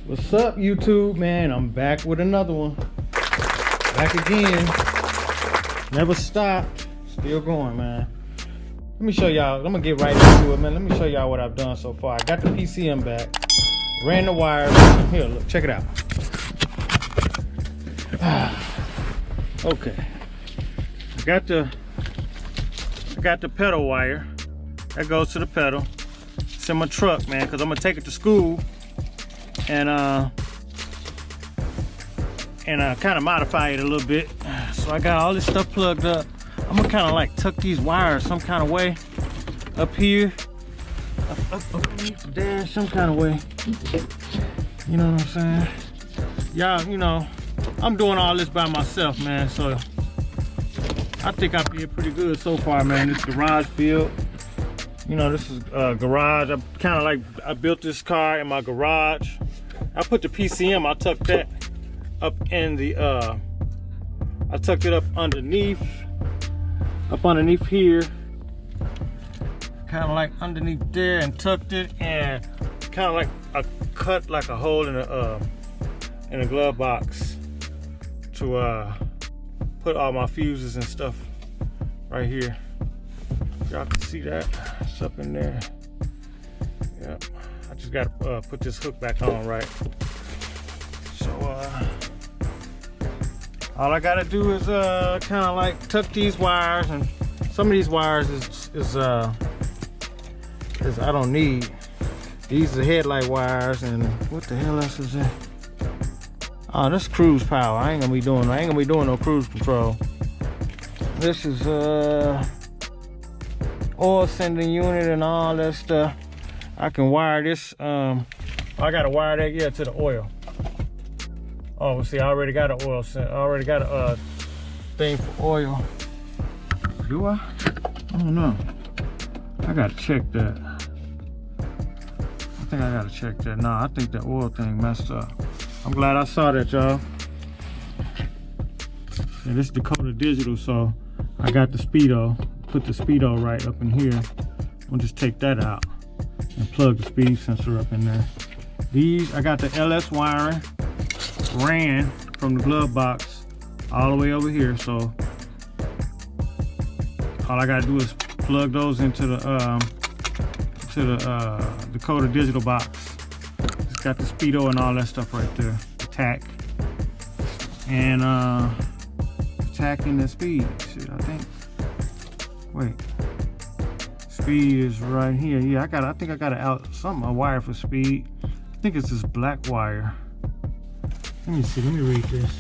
What's up, YouTube, man? I'm back with another one. Back again. Never stopped. Still going, man. Let me show y'all. I'm gonna get right into it, man. Let me show y'all what I've done so far. I got the PCM back. Ran the wires. Here, look, check it out. Okay. I got the pedal wire. That goes to the pedal. It's in my truck, man, because I'm gonna take it to school and kind of modify it a little bit. So I got all this stuff plugged up. I'm gonna kind of like tuck these wires some kind of way up here, up underneath the dash, some kind of way. You know what I'm saying? Y'all, you know, I'm doing all this by myself, man. So I think I feel pretty good so far, man. This garage build. You know, this is garage. I kind of like, I built this car in my garage. I put the PCM, I tucked that up in the, I tucked it up underneath here. Kind of like underneath there and tucked it, and kind of like I cut like a hole in a glove box to put all my fuses and stuff right here. Y'all can see that, it's up in there. Yep, I just gotta put this hook back on right. So all I gotta do is kind of like tuck these wires, and some of these wires is I don't need. These are headlight wires, and what the hell else is that? Oh, that's cruise power. I ain't gonna be doing no cruise control. This is oil sending unit and all that stuff. I can wire this. I gotta wire that, yeah, to the oil. Oh, see, I already got an oil send. I already got a thing for oil. Do I? I don't know. I gotta check that. I think I gotta check that. Nah, I think the oil thing messed up. I'm glad I saw that, y'all. Yeah, this is Dakota Digital, so I got the speedo. Put the speedo right up in here. I'll just take that out and plug the speed sensor up in there. These, I got the LS wiring, ran from the glove box all the way over here. So all I gotta do is plug those into the Dakota Digital box. It's got the speedo and all that stuff right there. The tack and tacking the speed. Shit, I think. Wait, speed is right here. Yeah, I think I got a wire for speed. I think it's this black wire. Let me see, let me read this.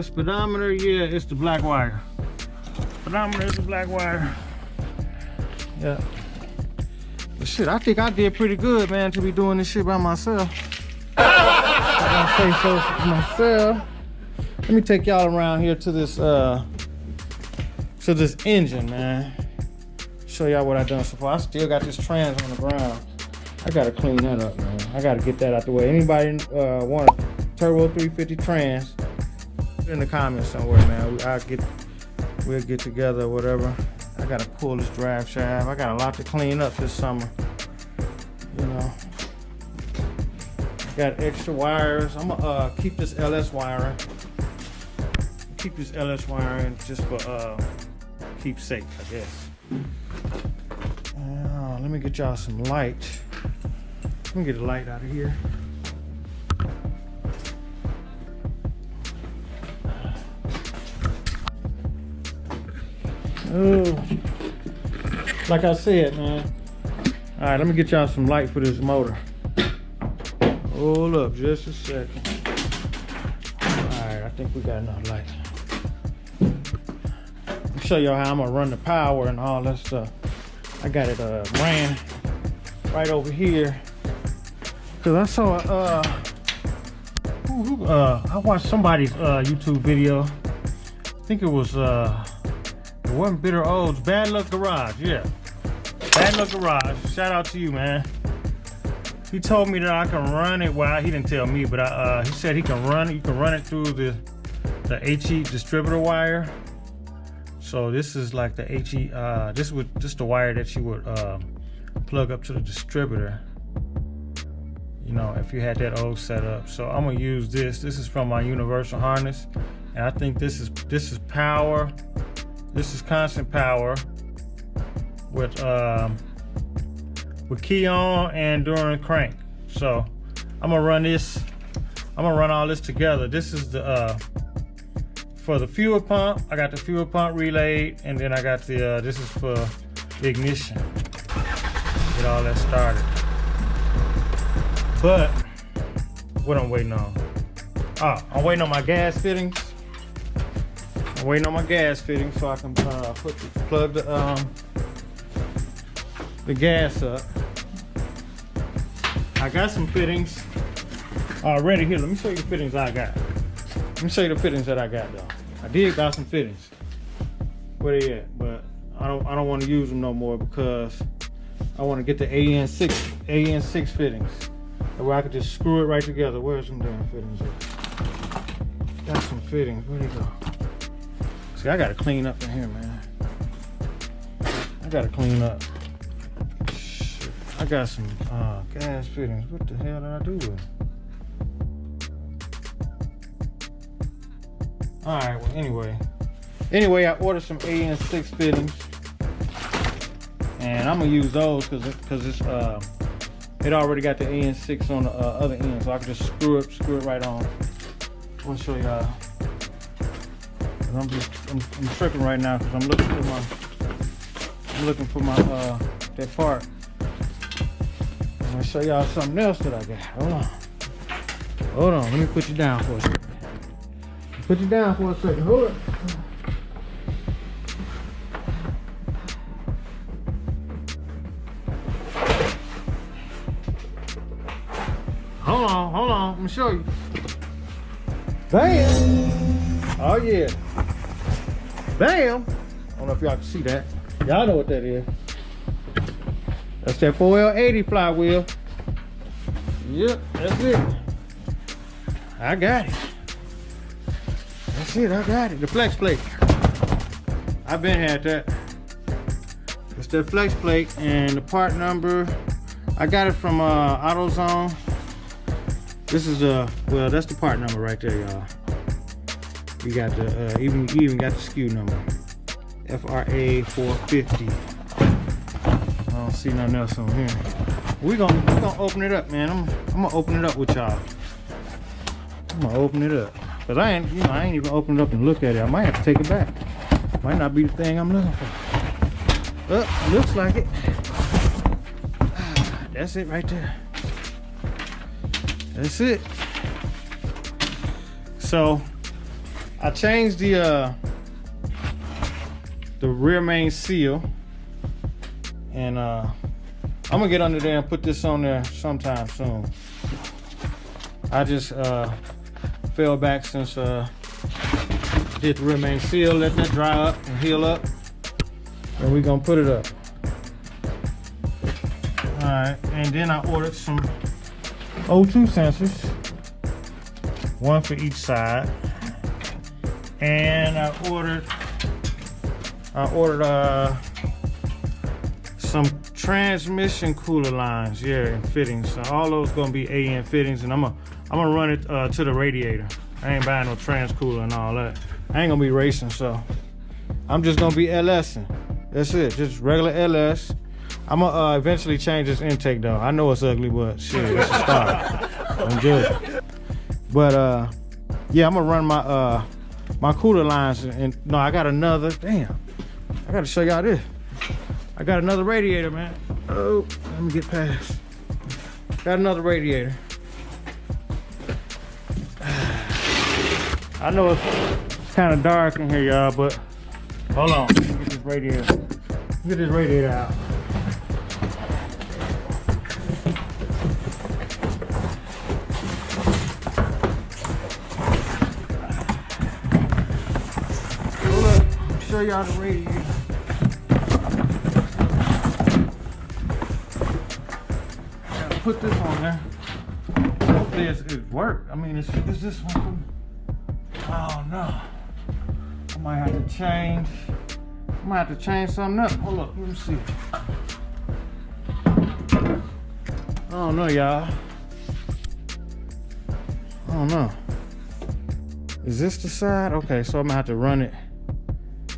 Speedometer, yeah, it's the black wire. Speedometer is the black wire. Yeah. But shit, I think I did pretty good, man, to be doing this shit by myself. I say so for myself. Let me take y'all around here to this engine, man. Show y'all what I done so far. I still got this trans on the ground. I gotta clean that up, man. I gotta get that out the way. Anybody want a turbo 350 trans? Put it in the comments somewhere, man. We'll get together or whatever. I gotta pull this drive shaft. I got a lot to clean up this summer. You know. Got extra wires. I'm gonna keep this LS wiring. Keep this LS wiring just for keepsake, I guess. Let me get y'all some light. Let me get the light out of here. Oh, like I said, man. All right, let me get y'all some light for this motor. Hold up just a second. All right, I think we got enough light. Let me show y'all how I'm gonna run the power and all that stuff. I got it ran right over here. Cause I saw I watched somebody's YouTube video. I think it was it wasn't Bitter O's, Bad Luck Garage, yeah. Bad Luck Garage, shout out to you, man. He told me that I can run it. Well, he didn't tell me, but he said he can run it. You can run it through the HE distributor wire. So this is like the HE. This is the wire that you would plug up to the distributor. you know, if you had that old setup. So I'm gonna use this. This is from my universal harness, and I think this is power. This is constant power with key on and during crank. So I'm gonna run this. I'm gonna run all this together. This is the for the fuel pump. I got the fuel pump relayed, and then I got the this is for the ignition. Get all that started. But what I'm waiting on? I'm waiting on my gas fittings. I'm waiting on my gas fittings so I can plug the gas up. I got some fittings already here. Let me show you the fittings I got. Let me show you the fittings that I got though. I did got some fittings. Where they at? But I don't want to use them no more because I want to get the AN6 fittings. Where I could just screw it right together. Where's some damn fittings at? Got some fittings. Where they go? See, I gotta clean up in here, man. I gotta clean up. Shit. I got some gas fittings. What the hell did I do with them? Alright, well anyway, I ordered some AN6 fittings. And I'm gonna use those because it's it already got the AN6 on the other end, so I can just screw it right on. I want to show y'all. I'm tripping right now because I'm looking for my that part. I'm gonna show y'all something else that I got. Hold on. Let me put you down for a second. Hold up. Hold on, let me show you. Bam! Oh yeah. Bam! I don't know if y'all can see that. Y'all know what that is. That's that 4L80 flywheel. Yep, that's it. I got it. That's it, I got it. The flex plate. I've been had that. It's that flex plate, and the part number, I got it from AutoZone. This is well, that's the part number right there, y'all. You got the you even got the SKU number, FRA 450. I don't see nothing else on here. We're gonna open it up, man. I'm gonna open it up with y'all. I'm gonna open it up because I ain't even opened it up and look at it. I might have to take it back. Might not be the thing I'm looking for. Looks like it. That's it right there. That's it. So I changed the rear main seal, and I'm gonna get under there and put this on there sometime soon. I just fell back since did the rear main seal, let that dry up and heal up, and we're gonna put it up. All right, and then I ordered some O2 sensors, one for each side, and I ordered some transmission cooler lines, yeah, and fittings. So all those gonna be AN fittings, and I'm gonna run it to the radiator. I ain't buying no trans cooler and all that. I ain't gonna be racing, so I'm just gonna be LSing. That's it, just regular LS. I'm gonna eventually change this intake though. I know it's ugly, but shit, it's a start. I'm joking. But yeah, I'm gonna run my my cooler lines, and no, I got another. Damn, I gotta show y'all this. I got another radiator, man. Oh, let me get past. Got another radiator. I know it's kind of dark in here, y'all, but hold on. Let me get this radiator. Get this radiator out. Show y'all the radiator. Gotta put this on there. Hopefully it worked. I mean, is this one from? Oh no. I might have to change. I might have to change something up. Hold up, let me see. I don't know, y'all. I don't know. Is this the side? Okay, so I'm gonna have to run it.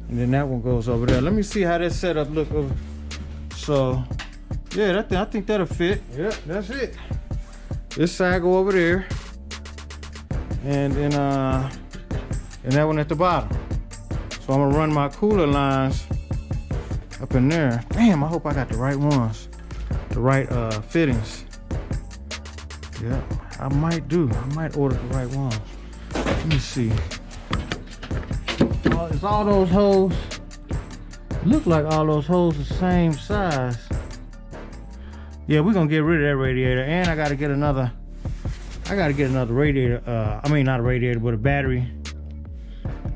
And then that one goes over there. Let me see how that setup look over. So, yeah, I think that'll fit. Yep, that's it. This side go over there. And then that one at the bottom. So I'm gonna run my cooler lines up in there. Damn, I hope I got the right ones. The right fittings. Yeah, I might do. I might order the right ones. Let me see. It's all those holes. Look like all those holes the same size. Yeah, we're gonna get rid of that radiator, and I gotta get another. Radiator. I mean, not a radiator, but a battery.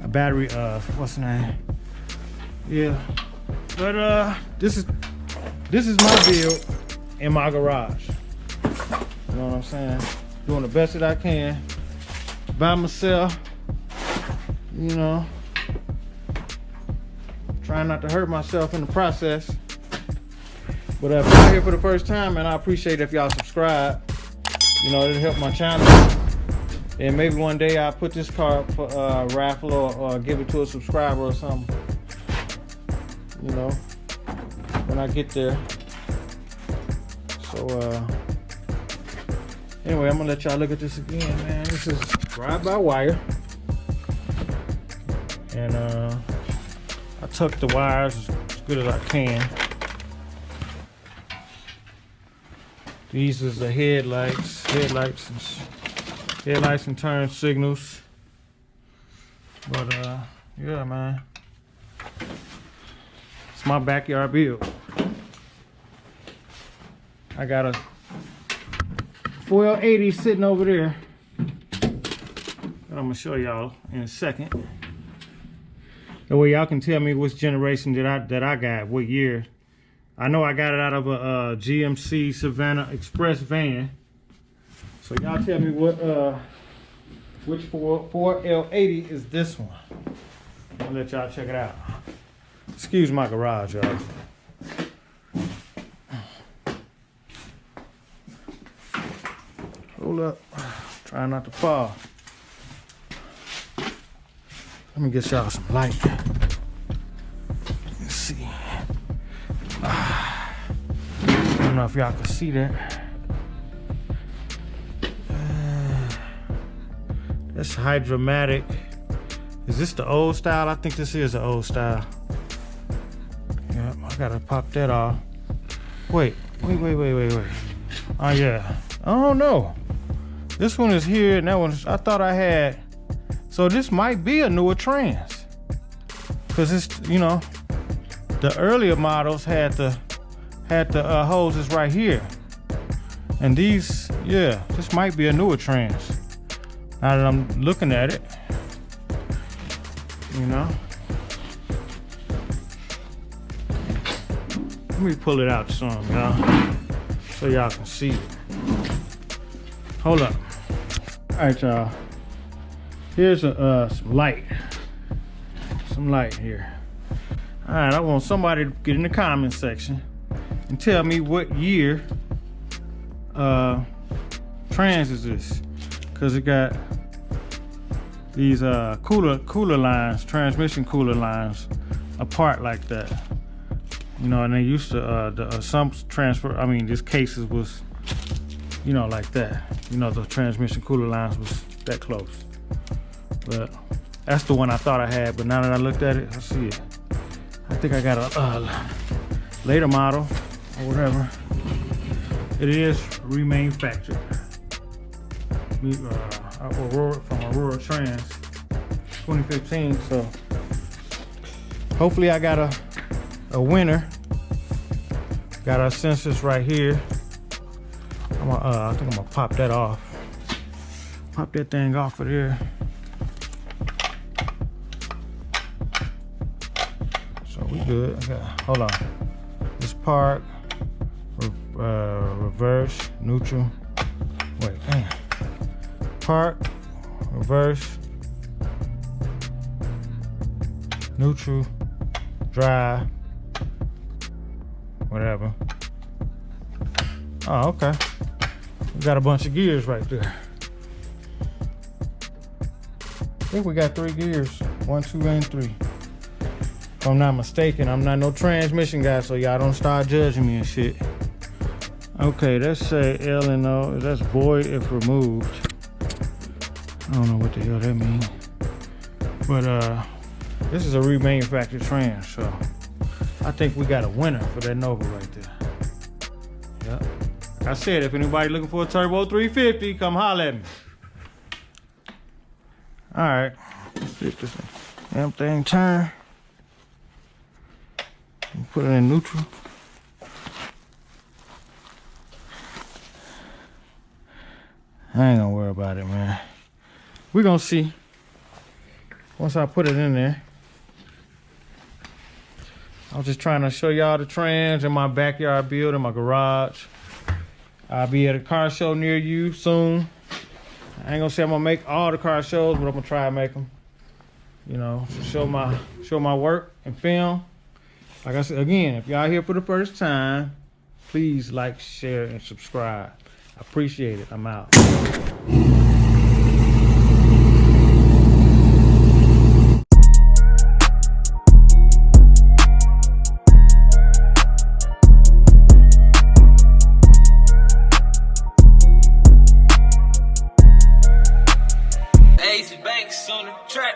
A battery. What's the name? Yeah. But this is my build in my garage. You know what I'm saying? Doing the best that I can by myself. You know, trying not to hurt myself in the process. But if you're here for the first time, man, I appreciate if y'all subscribe. You know, it'll help my channel. And maybe one day I'll put this car up for raffle or give it to a subscriber or something. You know, when I get there. So anyway, I'm gonna let y'all look at this again, man. This is drive-by-wire. And I tuck the wires as good as I can. These is the headlights and turn signals. But yeah, man, it's my backyard build. I got a 4L80 sitting over there. I'm gonna show y'all in a second. That way y'all can tell me which generation that I got, what year. I know I got it out of a GMC Savannah Express van. So y'all tell me which 4L80 is this one. I'll let y'all check it out. Excuse my garage, y'all. Hold up, try not to fall. Let me get y'all some light. Let's see. I don't know if y'all can see that. That's Hydromatic. Is this the old style? I think this is the old style. Yep, I gotta pop that off. Wait. Oh yeah. I don't know. This one is here and that one's, I thought I had. So this might be a newer trans. Cause it's, you know, the earlier models had the hoses right here. And these, yeah, this might be a newer trans. Now that I'm looking at it, you know. Let me pull it out some, y'all, so y'all can see it. Hold up. All right, y'all. Here's some light. Some light here. All right, I want somebody to get in the comment section and tell me what year trans is this. Cause it got these cooler lines, transmission cooler lines apart like that. You know, and they used to, some transfer, I mean, these cases was, you know, like that. You know, the transmission cooler lines was that close. But that's the one I thought I had, but now that I looked at it, I see it. I think I got a later model or whatever. It is remanufactured. From Aurora Trans 2015, so hopefully I got a winner. Got our sensors right here. I think I'm gonna pop that off. Pop that thing off of there. So we good. Okay, hold on. This park, reverse, neutral. Wait, damn. Park, reverse, neutral, drive, whatever. Oh, okay. We got a bunch of gears right there. think we got 3 gears. 1, 2, and 3. If I'm not mistaken, I'm not no transmission guy, so y'all don't start judging me and shit. Okay, let's say L and O. That's void if removed. I don't know what the hell that means. But this is a remanufactured trans, so I think we got a winner for that Nova right there. Yep. Like I said, if anybody looking for a turbo 350, come holler at me. All right, let's get this damn thing turn. Put it in neutral. I ain't gonna worry about it, man. We're gonna see once I put it in there. I was just trying to show y'all the trans in my backyard build in my garage. I'll be at a car show near you soon. I ain't gonna say I'm gonna make all the car shows, but I'm gonna try to make them. You know, to show my work and film. Like I said, again, if y'all here for the first time, please like, share, and subscribe. I appreciate it. I'm out. Ace Banks on the track.